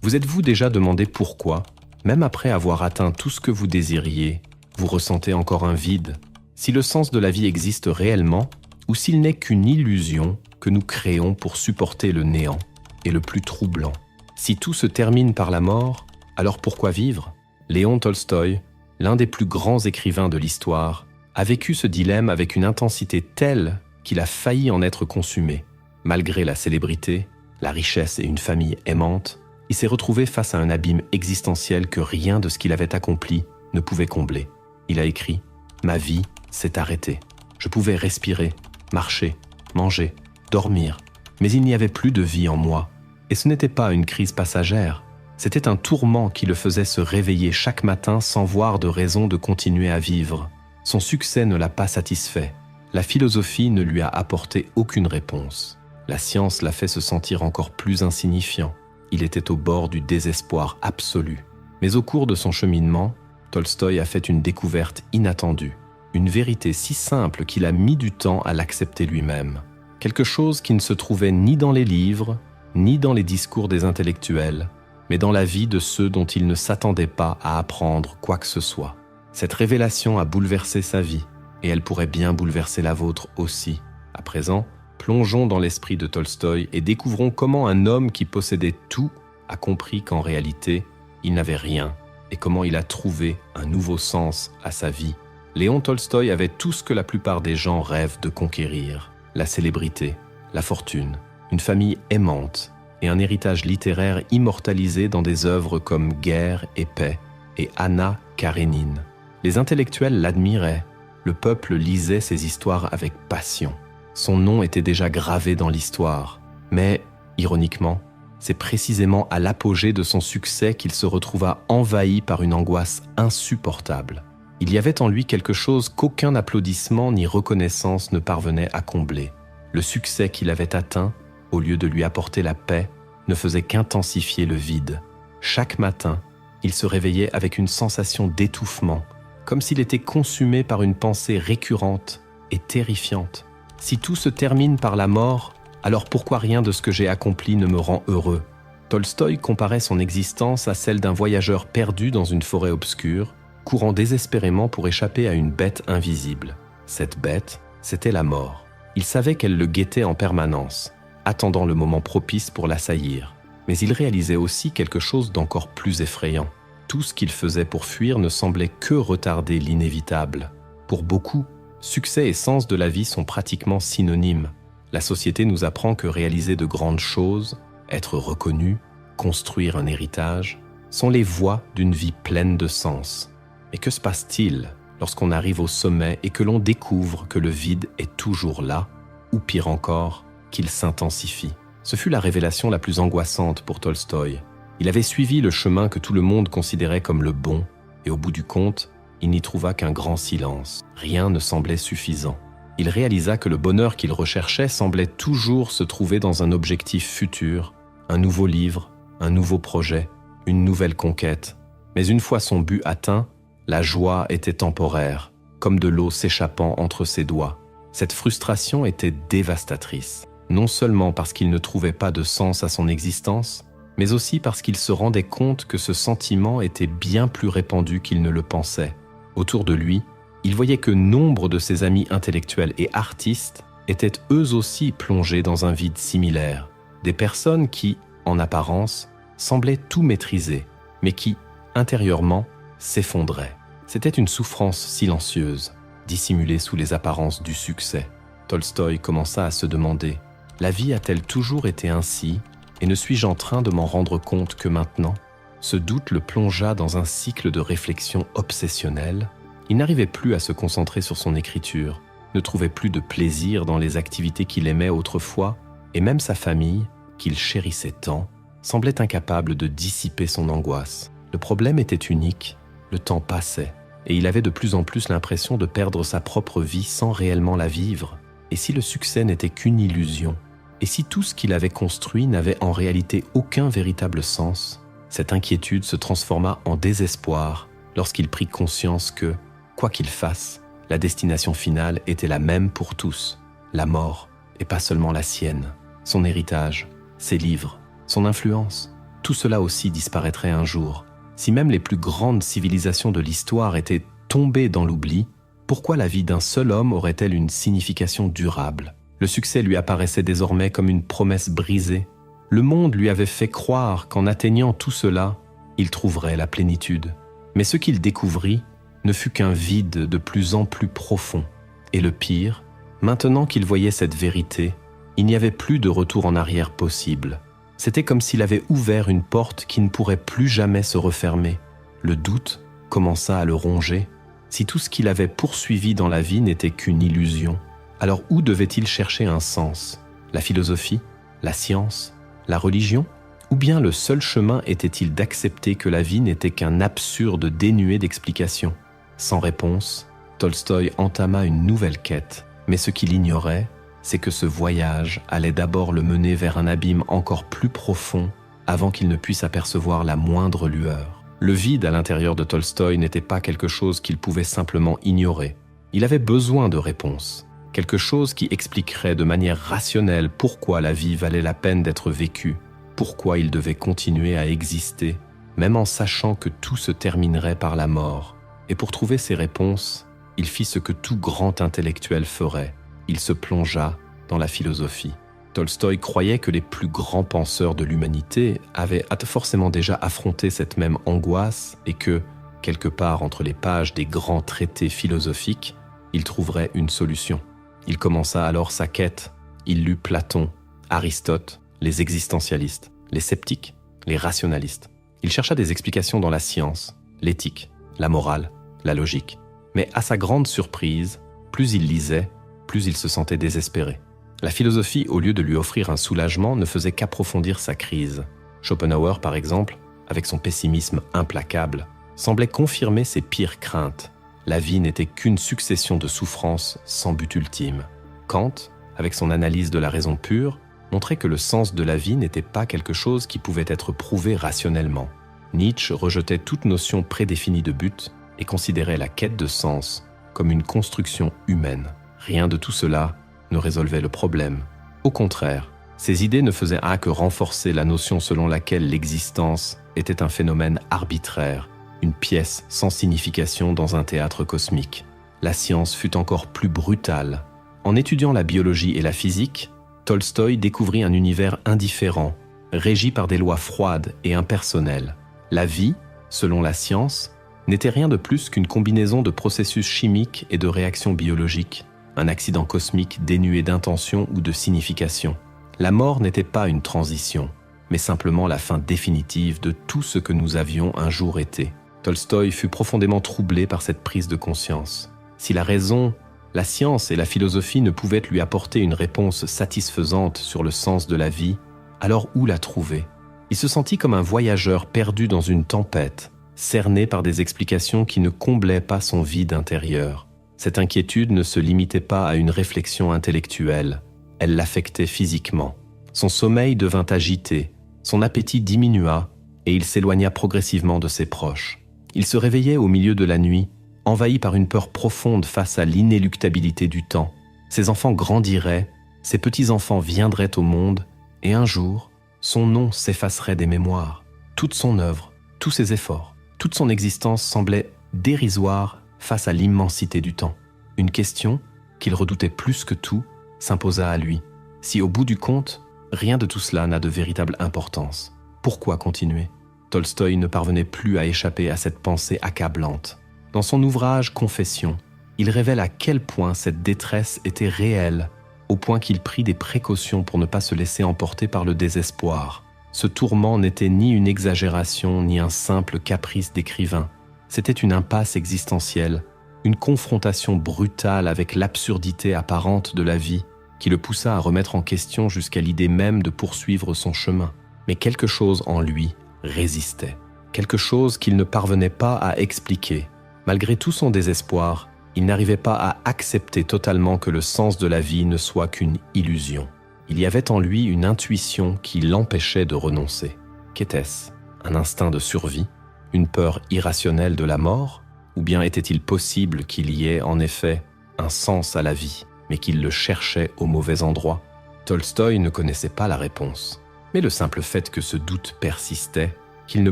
Vous êtes-vous déjà demandé pourquoi, même après avoir atteint tout ce que vous désiriez, vous ressentez encore un vide? Si le sens de la vie existe réellement, ou s'il n'est qu'une illusion que nous créons pour supporter le néant et le plus troublant. Si tout se termine par la mort, alors pourquoi vivre? Léon Tolstoï, l'un des plus grands écrivains de l'histoire, a vécu ce dilemme avec une intensité telle qu'il a failli en être consumé. Malgré la célébrité, la richesse et une famille aimante, il s'est retrouvé face à un abîme existentiel que rien de ce qu'il avait accompli ne pouvait combler. Il a écrit « Ma vie s'est arrêtée. Je pouvais respirer, marcher, manger, dormir, mais il n'y avait plus de vie en moi. Et ce n'était pas une crise passagère, c'était un tourment qui le faisait se réveiller chaque matin sans voir de raison de continuer à vivre. Son succès ne l'a pas satisfait. La philosophie ne lui a apporté aucune réponse. La science l'a fait se sentir encore plus insignifiant. Il était au bord du désespoir absolu. Mais au cours de son cheminement, Tolstoï a fait une découverte inattendue. Une vérité si simple qu'il a mis du temps à l'accepter lui-même. Quelque chose qui ne se trouvait ni dans les livres, ni dans les discours des intellectuels, mais dans la vie de ceux dont il ne s'attendait pas à apprendre quoi que ce soit. Cette révélation a bouleversé sa vie, et elle pourrait bien bouleverser la vôtre aussi. À présent, plongeons dans l'esprit de Tolstoï et découvrons comment un homme qui possédait tout a compris qu'en réalité, il n'avait rien, et comment il a trouvé un nouveau sens à sa vie. Léon Tolstoï avait tout ce que la plupart des gens rêvent de conquérir. La célébrité, la fortune, une famille aimante et un héritage littéraire immortalisé dans des œuvres comme Guerre et paix et Anna Karénine. Les intellectuels l'admiraient, le peuple lisait ses histoires avec passion. Son nom était déjà gravé dans l'histoire, mais, ironiquement, c'est précisément à l'apogée de son succès qu'il se retrouva envahi par une angoisse insupportable. Il y avait en lui quelque chose qu'aucun applaudissement ni reconnaissance ne parvenait à combler. Le succès qu'il avait atteint, au lieu de lui apporter la paix, ne faisait qu'intensifier le vide. Chaque matin, il se réveillait avec une sensation d'étouffement, comme s'il était consumé par une pensée récurrente et terrifiante. Si tout se termine par la mort, alors pourquoi rien de ce que j'ai accompli ne me rend heureux? Tolstoï comparait son existence à celle d'un voyageur perdu dans une forêt obscure, courant désespérément pour échapper à une bête invisible. Cette bête, c'était la mort. Il savait qu'elle le guettait en permanence, attendant le moment propice pour l'assaillir. Mais il réalisait aussi quelque chose d'encore plus effrayant. Tout ce qu'il faisait pour fuir ne semblait que retarder l'inévitable. Pour beaucoup, succès et sens de la vie sont pratiquement synonymes. La société nous apprend que réaliser de grandes choses, être reconnu, construire un héritage, sont les voies d'une vie pleine de sens. Mais que se passe-t-il lorsqu'on arrive au sommet et que l'on découvre que le vide est toujours là, ou pire encore, qu'il s'intensifie? Ce fut la révélation la plus angoissante pour Tolstoï. Il avait suivi le chemin que tout le monde considérait comme le bon, et au bout du compte, il n'y trouva qu'un grand silence. Rien ne semblait suffisant. Il réalisa que le bonheur qu'il recherchait semblait toujours se trouver dans un objectif futur, un nouveau livre, un nouveau projet, une nouvelle conquête. Mais une fois son but atteint, la joie était temporaire, comme de l'eau s'échappant entre ses doigts. Cette frustration était dévastatrice, non seulement parce qu'il ne trouvait pas de sens à son existence, mais aussi parce qu'il se rendait compte que ce sentiment était bien plus répandu qu'il ne le pensait. Autour de lui, il voyait que nombre de ses amis intellectuels et artistes étaient eux aussi plongés dans un vide similaire. Des personnes qui, en apparence, semblaient tout maîtriser, mais qui, intérieurement, s'effondraient. C'était une souffrance silencieuse, dissimulée sous les apparences du succès. Tolstoï commença à se demander « La vie a-t-elle toujours été ainsi et ne suis-je en train de m'en rendre compte que maintenant ?» Ce doute le plongea dans un cycle de réflexion obsessionnelle. Il n'arrivait plus à se concentrer sur son écriture, ne trouvait plus de plaisir dans les activités qu'il aimait autrefois, et même sa famille, qu'il chérissait tant, semblait incapable de dissiper son angoisse. Le problème était unique, le temps passait, et il avait de plus en plus l'impression de perdre sa propre vie sans réellement la vivre. Et si le succès n'était qu'une illusion? Et si tout ce qu'il avait construit n'avait en réalité aucun véritable sens? Cette inquiétude se transforma en désespoir lorsqu'il prit conscience que, quoi qu'il fasse, la destination finale était la même pour tous, la mort, et pas seulement la sienne, son héritage, ses livres, son influence. tout cela aussi disparaîtrait un jour. Si même les plus grandes civilisations de l'histoire étaient tombées dans l'oubli, pourquoi la vie d'un seul homme aurait-elle une signification durable? Le succès lui apparaissait désormais comme une promesse brisée. Le monde lui avait fait croire qu'en atteignant tout cela, il trouverait la plénitude. Mais ce qu'il découvrit ne fut qu'un vide de plus en plus profond. Et le pire, maintenant qu'il voyait cette vérité, il n'y avait plus de retour en arrière possible. C'était comme s'il avait ouvert une porte qui ne pourrait plus jamais se refermer. Le doute commença à le ronger. Si tout ce qu'il avait poursuivi dans la vie n'était qu'une illusion, alors où devait-il chercher un sens? La philosophie? La science? La religion? Ou bien le seul chemin était-il d'accepter que la vie n'était qu'un absurde dénué d'explications? Sans réponse, Tolstoï entama une nouvelle quête, mais ce qu'il ignorait, c'est que ce voyage allait d'abord le mener vers un abîme encore plus profond avant qu'il ne puisse apercevoir la moindre lueur. Le vide à l'intérieur de Tolstoï n'était pas quelque chose qu'il pouvait simplement ignorer. Il avait besoin de réponses, quelque chose qui expliquerait de manière rationnelle pourquoi la vie valait la peine d'être vécue, pourquoi il devait continuer à exister, même en sachant que tout se terminerait par la mort. Et pour trouver ces réponses, il fit ce que tout grand intellectuel ferait. Il se plongea dans la philosophie. Tolstoï croyait que les plus grands penseurs de l'humanité avaient forcément déjà affronté cette même angoisse et que, quelque part entre les pages des grands traités philosophiques, il trouverait une solution. Il commença alors sa quête. Il lut Platon, Aristote, les existentialistes, les sceptiques, les rationalistes. Il chercha des explications dans la science, l'éthique, la morale, la logique. Mais à sa grande surprise, plus il lisait, plus il se sentait désespéré. La philosophie, au lieu de lui offrir un soulagement, ne faisait qu'approfondir sa crise. Schopenhauer, par exemple, avec son pessimisme implacable, semblait confirmer ses pires craintes. La vie n'était qu'une succession de souffrances sans but ultime. Kant, avec son analyse de la raison pure, montrait que le sens de la vie n'était pas quelque chose qui pouvait être prouvé rationnellement. Nietzsche rejetait toute notion prédéfinie de but et considérait la quête de sens comme une construction humaine. Rien de tout cela ne résolvait le problème. Au contraire, ces idées ne faisaient que renforcer la notion selon laquelle l'existence était un phénomène arbitraire, une pièce sans signification dans un théâtre cosmique. La science fut encore plus brutale. En étudiant la biologie et la physique, Tolstoï découvrit un univers indifférent, régi par des lois froides et impersonnelles. La vie, selon la science, n'était rien de plus qu'une combinaison de processus chimiques et de réactions biologiques, un accident cosmique dénué d'intention ou de signification. La mort n'était pas une transition, mais simplement la fin définitive de tout ce que nous avions un jour été. Tolstoï fut profondément troublé par cette prise de conscience. Si la raison, la science et la philosophie ne pouvaient lui apporter une réponse satisfaisante sur le sens de la vie, alors où la trouver? Il se sentit comme un voyageur perdu dans une tempête, cerné par des explications qui ne comblaient pas son vide intérieur. Cette inquiétude ne se limitait pas à une réflexion intellectuelle, elle l'affectait physiquement. Son sommeil devint agité, son appétit diminua et il s'éloigna progressivement de ses proches. Il se réveillait au milieu de la nuit, envahi par une peur profonde face à l'inéluctabilité du temps. Ses enfants grandiraient, ses petits-enfants viendraient au monde, et un jour, son nom s'effacerait des mémoires. Toute son œuvre, tous ses efforts, toute son existence semblait dérisoire face à l'immensité du temps. Une question, qu'il redoutait plus que tout, s'imposa à lui. Si au bout du compte, rien de tout cela n'a de véritable importance, pourquoi continuer? Tolstoï ne parvenait plus à échapper à cette pensée accablante. Dans son ouvrage « Confession », il révèle à quel point cette détresse était réelle, au point qu'il prit des précautions pour ne pas se laisser emporter par le désespoir. Ce tourment n'était ni une exagération, ni un simple caprice d'écrivain. C'était une impasse existentielle, une confrontation brutale avec l'absurdité apparente de la vie, qui le poussa à remettre en question jusqu'à l'idée même de poursuivre son chemin. Mais quelque chose en lui résistait, quelque chose qu'il ne parvenait pas à expliquer. Malgré tout son désespoir, il n'arrivait pas à accepter totalement que le sens de la vie ne soit qu'une illusion. Il y avait en lui une intuition qui l'empêchait de renoncer. Qu'était-ce? Un instinct de survie? Une peur irrationnelle de la mort? Ou bien était-il possible qu'il y ait en effet un sens à la vie, mais qu'il le cherchait au mauvais endroit? Tolstoï ne connaissait pas la réponse. Mais le simple fait que ce doute persistait, qu'il ne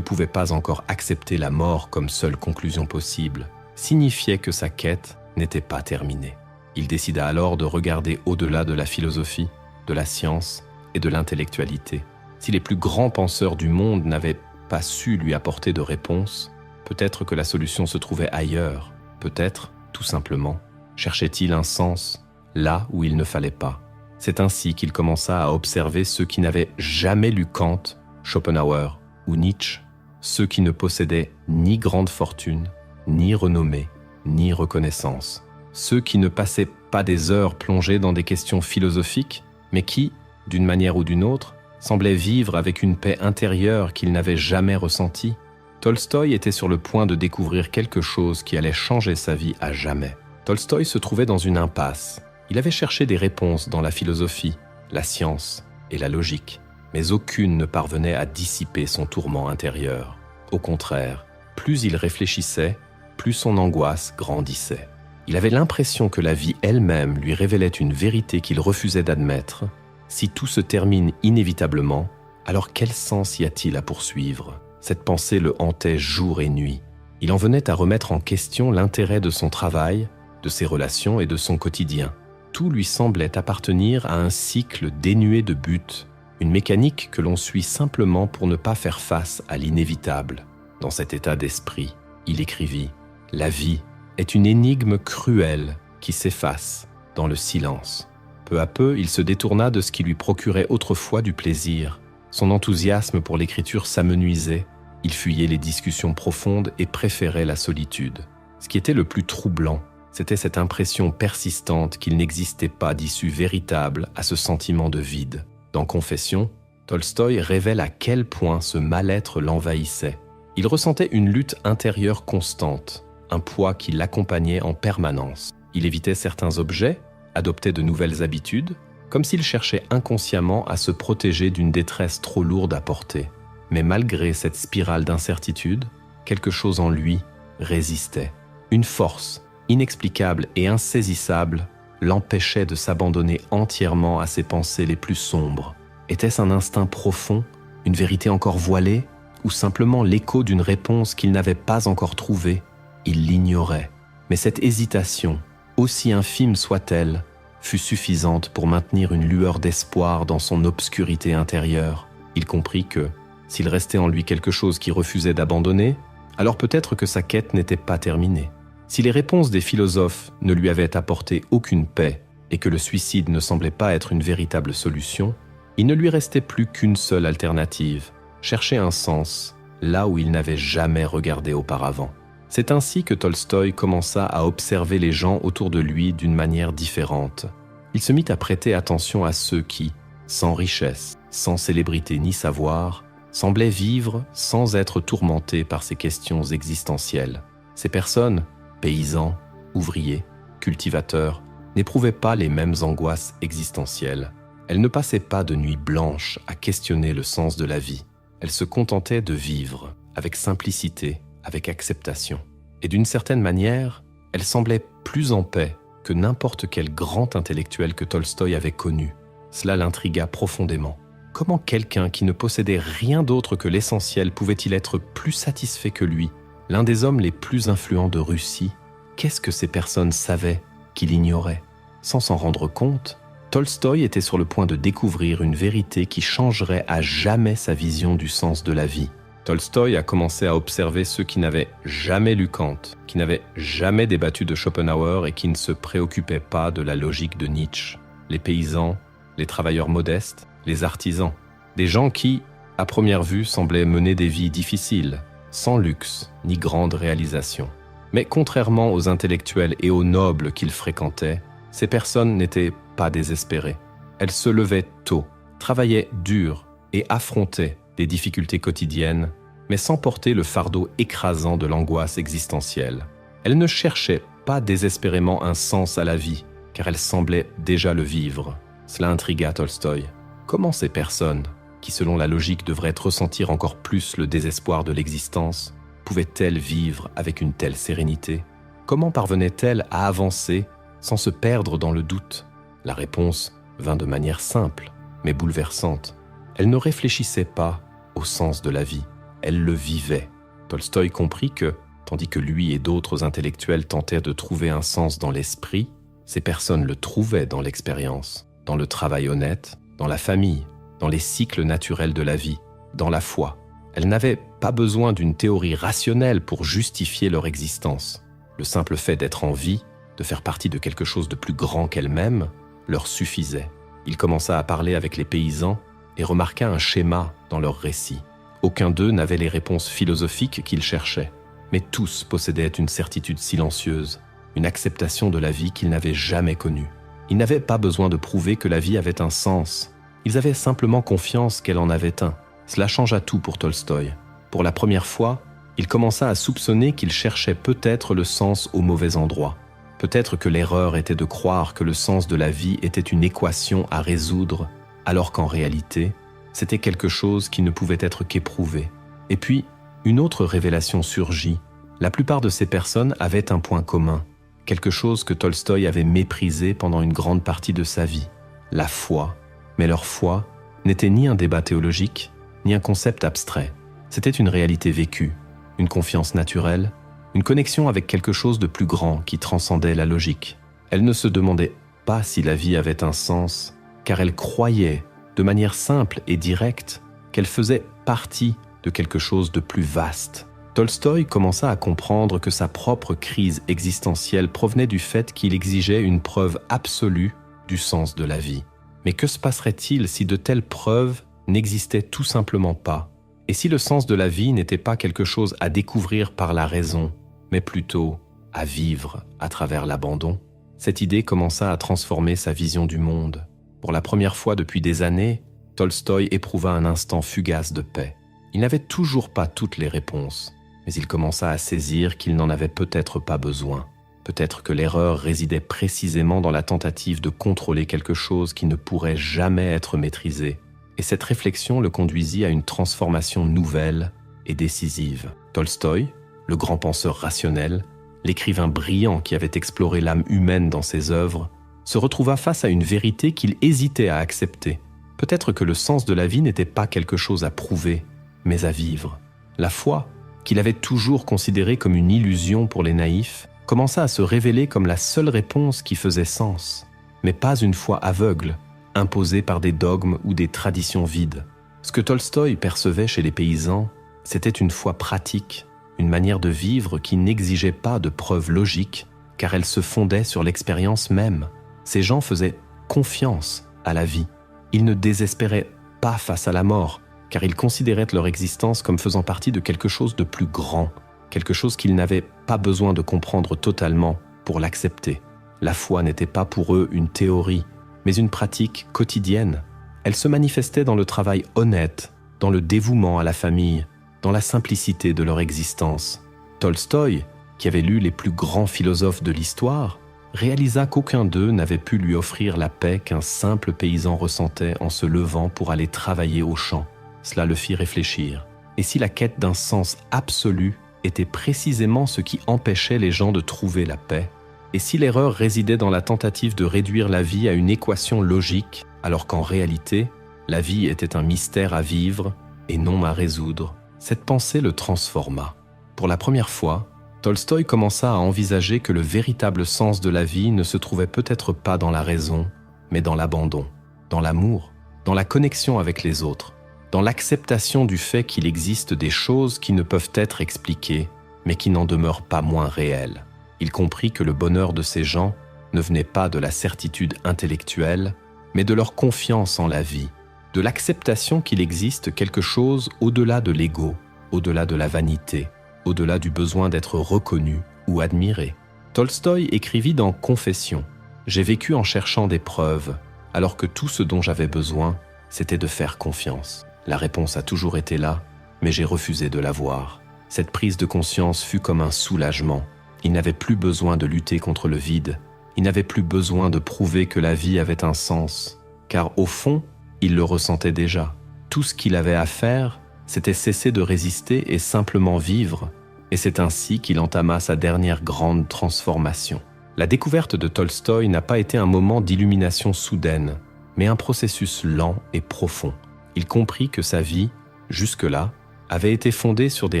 pouvait pas encore accepter la mort comme seule conclusion possible, signifiait que sa quête n'était pas terminée. Il décida alors de regarder au-delà de la philosophie, de la science et de l'intellectualité. Si les plus grands penseurs du monde n'avaient pas su lui apporter de réponse, peut-être que la solution se trouvait ailleurs, peut-être, tout simplement, cherchait-il un sens là où il ne fallait pas. C'est ainsi qu'il commença à observer ceux qui n'avaient jamais lu Kant, Schopenhauer ou Nietzsche, ceux qui ne possédaient ni grande fortune, ni renommée, ni reconnaissance, ceux qui ne passaient pas des heures plongés dans des questions philosophiques, mais qui, d'une manière ou d'une autre, semblaient vivre avec une paix intérieure qu'ils n'avaient jamais ressentie. Tolstoï était sur le point de découvrir quelque chose qui allait changer sa vie à jamais. Tolstoï se trouvait dans une impasse. Il avait cherché des réponses dans la philosophie, la science et la logique, mais aucune ne parvenait à dissiper son tourment intérieur. Au contraire, plus il réfléchissait, plus son angoisse grandissait. Il avait l'impression que la vie elle-même lui révélait une vérité qu'il refusait d'admettre. Si tout se termine inévitablement, alors quel sens y a-t-il à poursuivre ? Cette pensée le hantait jour et nuit. Il en venait à remettre en question l'intérêt de son travail, de ses relations et de son quotidien. Tout lui semblait appartenir à un cycle dénué de but, une mécanique que l'on suit simplement pour ne pas faire face à l'inévitable. Dans cet état d'esprit, il écrivit « La vie est une énigme cruelle qui s'efface dans le silence ». Peu à peu, il se détourna de ce qui lui procurait autrefois du plaisir. Son enthousiasme pour l'écriture s'amenuisait, il fuyait les discussions profondes et préférait la solitude. Ce qui était le plus troublant, c'était cette impression persistante qu'il n'existait pas d'issue véritable à ce sentiment de vide. Dans Confession, Tolstoï révèle à quel point ce mal-être l'envahissait. Il ressentait une lutte intérieure constante, un poids qui l'accompagnait en permanence. Il évitait certains objets, adoptait de nouvelles habitudes, comme s'il cherchait inconsciemment à se protéger d'une détresse trop lourde à porter. Mais malgré cette spirale d'incertitude, quelque chose en lui résistait. Une force inexplicable et insaisissable l'empêchait de s'abandonner entièrement à ses pensées les plus sombres. Était-ce un instinct profond, une vérité encore voilée, ou simplement l'écho d'une réponse qu'il n'avait pas encore trouvée? Il l'ignorait. Mais cette hésitation, aussi infime soit-elle, fut suffisante pour maintenir une lueur d'espoir dans son obscurité intérieure. Il comprit que, s'il restait en lui quelque chose qui refusait d'abandonner, alors peut-être que sa quête n'était pas terminée. Si les réponses des philosophes ne lui avaient apporté aucune paix et que le suicide ne semblait pas être une véritable solution, il ne lui restait plus qu'une seule alternative, chercher un sens là où il n'avait jamais regardé auparavant. C'est ainsi que Tolstoï commença à observer les gens autour de lui d'une manière différente. Il se mit à prêter attention à ceux qui, sans richesse, sans célébrité ni savoir, semblaient vivre sans être tourmentés par ces questions existentielles. Ces personnes, paysans, ouvriers, cultivateurs, n'éprouvaient pas les mêmes angoisses existentielles. Elles ne passaient pas de nuits blanches à questionner le sens de la vie. Elles se contentaient de vivre, avec simplicité, avec acceptation. Et d'une certaine manière, elles semblaient plus en paix que n'importe quel grand intellectuel que Tolstoï avait connu. Cela l'intrigua profondément. Comment quelqu'un qui ne possédait rien d'autre que l'essentiel pouvait-il être plus satisfait que lui, l'un des hommes les plus influents de Russie? Qu'est-ce que ces personnes savaient qu'il ignorait? Sans s'en rendre compte, Tolstoï était sur le point de découvrir une vérité qui changerait à jamais sa vision du sens de la vie. Tolstoï a commencé à observer ceux qui n'avaient jamais lu Kant, qui n'avaient jamais débattu de Schopenhauer et qui ne se préoccupaient pas de la logique de Nietzsche. Les paysans, les travailleurs modestes, les artisans. Des gens qui, à première vue, semblaient mener des vies difficiles, sans luxe ni grande réalisation. Mais contrairement aux intellectuels et aux nobles qu'il fréquentait, ces personnes n'étaient pas désespérées. Elles se levaient tôt, travaillaient dur et affrontaient des difficultés quotidiennes, mais sans porter le fardeau écrasant de l'angoisse existentielle. Elles ne cherchaient pas désespérément un sens à la vie, car elles semblaient déjà le vivre. Cela intrigua Tolstoï. Comment ces personnes, qui selon la logique devraient ressentir encore plus le désespoir de l'existence, pouvaient-elles vivre avec une telle sérénité? Comment parvenaient-elles à avancer sans se perdre dans le doute? La réponse vint de manière simple, mais bouleversante. Elle ne réfléchissait pas au sens de la vie, elle le vivait. Tolstoï comprit que, tandis que lui et d'autres intellectuels tentaient de trouver un sens dans l'esprit, ces personnes le trouvaient dans l'expérience, dans le travail honnête, dans la famille, dans les cycles naturels de la vie, dans la foi. Elles n'avaient pas besoin d'une théorie rationnelle pour justifier leur existence. Le simple fait d'être en vie, de faire partie de quelque chose de plus grand qu'elles-mêmes, leur suffisait. Il commença à parler avec les paysans et remarqua un schéma dans leurs récits. Aucun d'eux n'avait les réponses philosophiques qu'ils cherchaient, mais tous possédaient une certitude silencieuse, une acceptation de la vie qu'ils n'avaient jamais connue. Ils n'avaient pas besoin de prouver que la vie avait un sens. Ils avaient simplement confiance qu'elle en avait un. Cela changea tout pour Tolstoï. Pour la première fois, il commença à soupçonner qu'il cherchait peut-être le sens au mauvais endroit. Peut-être que l'erreur était de croire que le sens de la vie était une équation à résoudre, alors qu'en réalité, c'était quelque chose qui ne pouvait être qu'éprouvé. Et puis, une autre révélation surgit. La plupart de ces personnes avaient un point commun, quelque chose que Tolstoï avait méprisé pendant une grande partie de sa vie, la foi. Mais leur foi n'était ni un débat théologique, ni un concept abstrait. C'était une réalité vécue, une confiance naturelle, une connexion avec quelque chose de plus grand qui transcendait la logique. Elle ne se demandait pas si la vie avait un sens, car elle croyait, de manière simple et directe, qu'elle faisait partie de quelque chose de plus vaste. Tolstoï commença à comprendre que sa propre crise existentielle provenait du fait qu'il exigeait une preuve absolue du sens de la vie. Mais que se passerait-il si de telles preuves n'existaient tout simplement pas? Et si le sens de la vie n'était pas quelque chose à découvrir par la raison, mais plutôt à vivre à travers l'abandon? Cette idée commença à transformer sa vision du monde. Pour la première fois depuis des années, Tolstoï éprouva un instant fugace de paix. Il n'avait toujours pas toutes les réponses, mais il commença à saisir qu'il n'en avait peut-être pas besoin. Peut-être que l'erreur résidait précisément dans la tentative de contrôler quelque chose qui ne pourrait jamais être maîtrisé. Et cette réflexion le conduisit à une transformation nouvelle et décisive. Tolstoï, le grand penseur rationnel, l'écrivain brillant qui avait exploré l'âme humaine dans ses œuvres, se retrouva face à une vérité qu'il hésitait à accepter. Peut-être que le sens de la vie n'était pas quelque chose à prouver, mais à vivre. La foi, qu'il avait toujours considérée comme une illusion pour les naïfs, commença à se révéler comme la seule réponse qui faisait sens, mais pas une foi aveugle, imposée par des dogmes ou des traditions vides. Ce que Tolstoï percevait chez les paysans, c'était une foi pratique, une manière de vivre qui n'exigeait pas de preuves logiques, car elle se fondait sur l'expérience même. Ces gens faisaient confiance à la vie. Ils ne désespéraient pas face à la mort, car ils considéraient leur existence comme faisant partie de quelque chose de plus grand, quelque chose qu'ils n'avaient pas besoin de comprendre totalement pour l'accepter. La foi n'était pas pour eux une théorie, mais une pratique quotidienne. Elle se manifestait dans le travail honnête, dans le dévouement à la famille, dans la simplicité de leur existence. Tolstoï, qui avait lu les plus grands philosophes de l'histoire, réalisa qu'aucun d'eux n'avait pu lui offrir la paix qu'un simple paysan ressentait en se levant pour aller travailler au champ. Cela le fit réfléchir. Et si la quête d'un sens absolu était précisément ce qui empêchait les gens de trouver la paix? Et si l'erreur résidait dans la tentative de réduire la vie à une équation logique, alors qu'en réalité, la vie était un mystère à vivre et non à résoudre? Cette pensée le transforma. Pour la première fois, Tolstoï commença à envisager que le véritable sens de la vie ne se trouvait peut-être pas dans la raison, mais dans l'abandon, dans l'amour, dans la connexion avec les autres, dans l'acceptation du fait qu'il existe des choses qui ne peuvent être expliquées, mais qui n'en demeurent pas moins réelles. Il comprit que le bonheur de ces gens ne venait pas de la certitude intellectuelle, mais de leur confiance en la vie, de l'acceptation qu'il existe quelque chose au-delà de l'ego, au-delà de la vanité, au-delà du besoin d'être reconnu ou admiré. Tolstoï écrivit dans Confessions : « J'ai vécu en cherchant des preuves, alors que tout ce dont j'avais besoin, c'était de faire confiance. La réponse a toujours été là, mais j'ai refusé de la voir. Cette prise de conscience fut comme un soulagement. Il n'avait plus besoin de lutter contre le vide. Il n'avait plus besoin de prouver que la vie avait un sens, car au fond, il le ressentait déjà. Tout ce qu'il avait à faire, c'était cesser de résister et simplement vivre, et c'est ainsi qu'il entama sa dernière grande transformation. La découverte de Tolstoï n'a pas été un moment d'illumination soudaine, mais un processus lent et profond. Il comprit que sa vie, jusque-là, avait été fondée sur des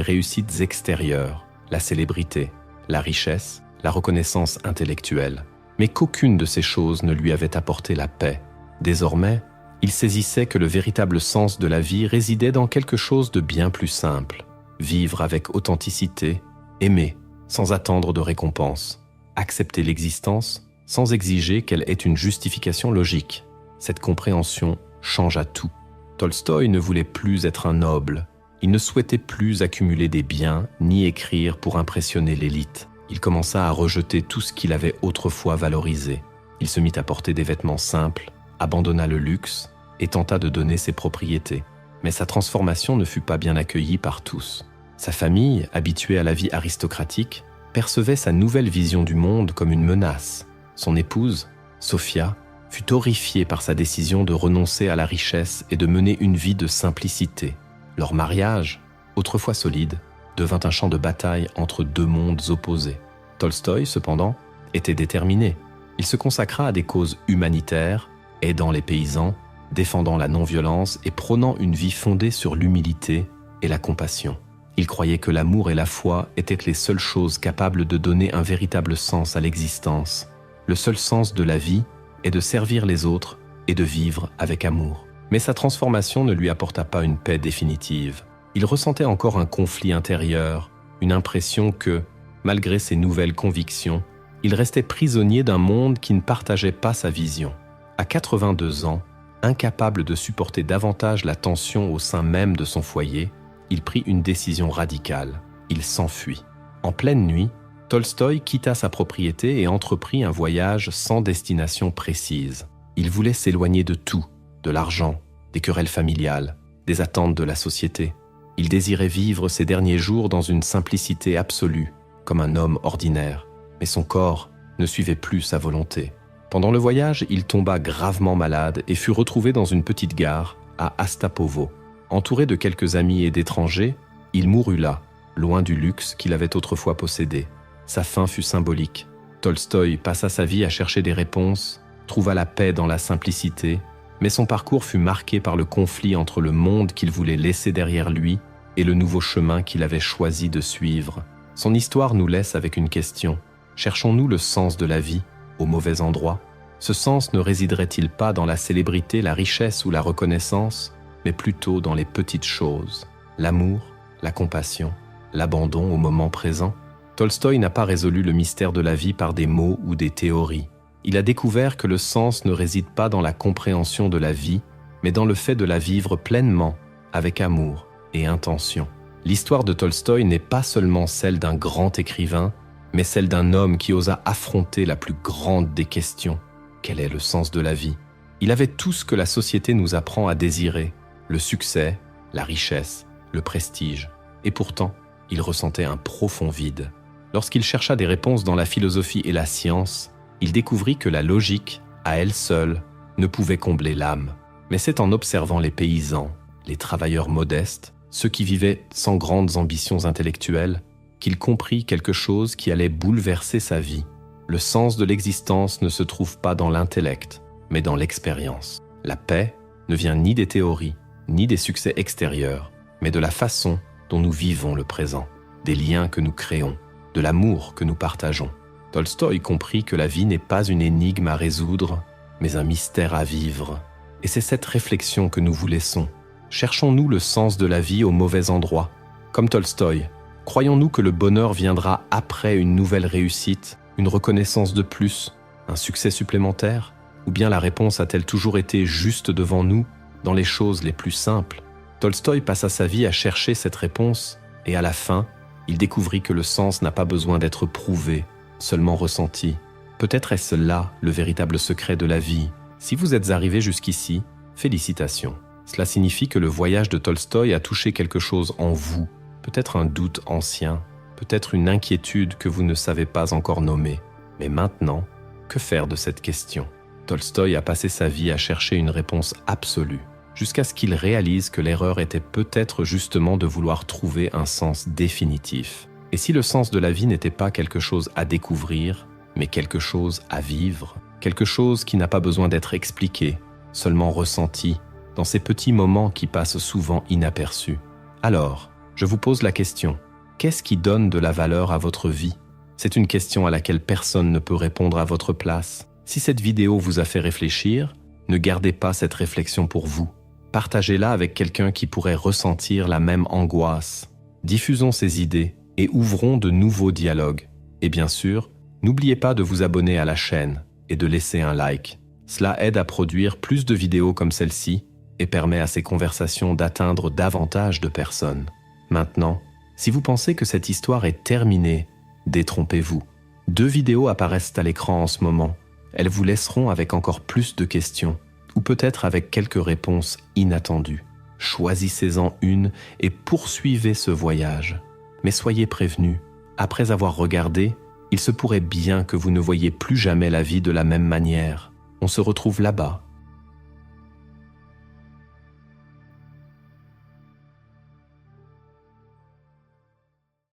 réussites extérieures, la célébrité, la richesse, la reconnaissance intellectuelle, mais qu'aucune de ces choses ne lui avait apporté la paix. Désormais, il saisissait que le véritable sens de la vie résidait dans quelque chose de bien plus simple, vivre avec authenticité, aimer sans attendre de récompense, accepter l'existence sans exiger qu'elle ait une justification logique. Cette compréhension changea tout. Tolstoï ne voulait plus être un noble. Il ne souhaitait plus accumuler des biens ni écrire pour impressionner l'élite. Il commença à rejeter tout ce qu'il avait autrefois valorisé. Il se mit à porter des vêtements simples, abandonna le luxe et tenta de donner ses propriétés. Mais sa transformation ne fut pas bien accueillie par tous. Sa famille, habituée à la vie aristocratique, percevait sa nouvelle vision du monde comme une menace. Son épouse, Sofia, fut horrifiée par sa décision de renoncer à la richesse et de mener une vie de simplicité. Leur mariage, autrefois solide, devint un champ de bataille entre deux mondes opposés. Tolstoï, cependant, était déterminé. Il se consacra à des causes humanitaires, aidant les paysans, défendant la non-violence et prônant une vie fondée sur l'humilité et la compassion. Il croyait que l'amour et la foi étaient les seules choses capables de donner un véritable sens à l'existence. Le seul sens de la vie est de servir les autres et de vivre avec amour. Mais sa transformation ne lui apporta pas une paix définitive. Il ressentait encore un conflit intérieur, une impression que, malgré ses nouvelles convictions, il restait prisonnier d'un monde qui ne partageait pas sa vision. À 82 ans, incapable de supporter davantage la tension au sein même de son foyer, il prit une décision radicale. Il s'enfuit. En pleine nuit, Tolstoï quitta sa propriété et entreprit un voyage sans destination précise. Il voulait s'éloigner de tout, de l'argent, des querelles familiales, des attentes de la société. Il désirait vivre ses derniers jours dans une simplicité absolue, comme un homme ordinaire. Mais son corps ne suivait plus sa volonté. Pendant le voyage, il tomba gravement malade et fut retrouvé dans une petite gare à Astapovo. Entouré de quelques amis et d'étrangers, il mourut là, loin du luxe qu'il avait autrefois possédé. Sa fin fut symbolique. Tolstoï passa sa vie à chercher des réponses, trouva la paix dans la simplicité, mais son parcours fut marqué par le conflit entre le monde qu'il voulait laisser derrière lui et le nouveau chemin qu'il avait choisi de suivre. Son histoire nous laisse avec une question. Cherchons-nous le sens de la vie au mauvais endroit? Ce sens ne résiderait-il pas dans la célébrité, la richesse ou la reconnaissance, mais plutôt dans les petites choses, l'amour, la compassion, l'abandon au moment présent? Tolstoï n'a pas résolu le mystère de la vie par des mots ou des théories. Il a découvert que le sens ne réside pas dans la compréhension de la vie, mais dans le fait de la vivre pleinement, avec amour et intention. L'histoire de Tolstoï n'est pas seulement celle d'un grand écrivain, mais celle d'un homme qui osa affronter la plus grande des questions. Quel est le sens de la vie? Il avait tout ce que la société nous apprend à désirer, le succès, la richesse, le prestige. Et pourtant, il ressentait un profond vide. Lorsqu'il chercha des réponses dans la philosophie et la science, il découvrit que la logique, à elle seule, ne pouvait combler l'âme. Mais c'est en observant les paysans, les travailleurs modestes, ceux qui vivaient sans grandes ambitions intellectuelles, qu'il comprit quelque chose qui allait bouleverser sa vie. Le sens de l'existence ne se trouve pas dans l'intellect, mais dans l'expérience. La paix ne vient ni des théories, ni des succès extérieurs, mais de la façon dont nous vivons le présent, des liens que nous créons, de l'amour que nous partageons. Tolstoï comprit que la vie n'est pas une énigme à résoudre, mais un mystère à vivre. Et c'est cette réflexion que nous vous laissons. Cherchons-nous le sens de la vie au mauvais endroit? Comme Tolstoï, croyons-nous que le bonheur viendra après une nouvelle réussite, une reconnaissance de plus, un succès supplémentaire? Ou bien la réponse a-t-elle toujours été juste devant nous, dans les choses les plus simples? Tolstoï passa sa vie à chercher cette réponse, et à la fin, il découvrit que le sens n'a pas besoin d'être prouvé, seulement ressenti. Peut-être est-ce là le véritable secret de la vie. Si vous êtes arrivé jusqu'ici, félicitations. Cela signifie que le voyage de Tolstoï a touché quelque chose en vous, peut-être un doute ancien, peut-être une inquiétude que vous ne savez pas encore nommer. Mais maintenant, que faire de cette question? Tolstoï a passé sa vie à chercher une réponse absolue, jusqu'à ce qu'il réalise que l'erreur était peut-être justement de vouloir trouver un sens définitif. Et si le sens de la vie n'était pas quelque chose à découvrir, mais quelque chose à vivre, quelque chose qui n'a pas besoin d'être expliqué, seulement ressenti, dans ces petits moments qui passent souvent inaperçus. Alors, je vous pose la question, qu'est-ce qui donne de la valeur à votre vie? C'est une question à laquelle personne ne peut répondre à votre place. Si cette vidéo vous a fait réfléchir, ne gardez pas cette réflexion pour vous. Partagez-la avec quelqu'un qui pourrait ressentir la même angoisse. Diffusons ces idées et ouvrons de nouveaux dialogues. Et bien sûr, n'oubliez pas de vous abonner à la chaîne et de laisser un like. Cela aide à produire plus de vidéos comme celle-ci et permet à ces conversations d'atteindre davantage de personnes. Maintenant, si vous pensez que cette histoire est terminée, détrompez-vous. 2 vidéos apparaissent à l'écran en ce moment. Elles vous laisseront avec encore plus de questions, ou peut-être avec quelques réponses inattendues. Choisissez-en une et poursuivez ce voyage. Mais soyez prévenus, après avoir regardé, il se pourrait bien que vous ne voyiez plus jamais la vie de la même manière. On se retrouve là-bas,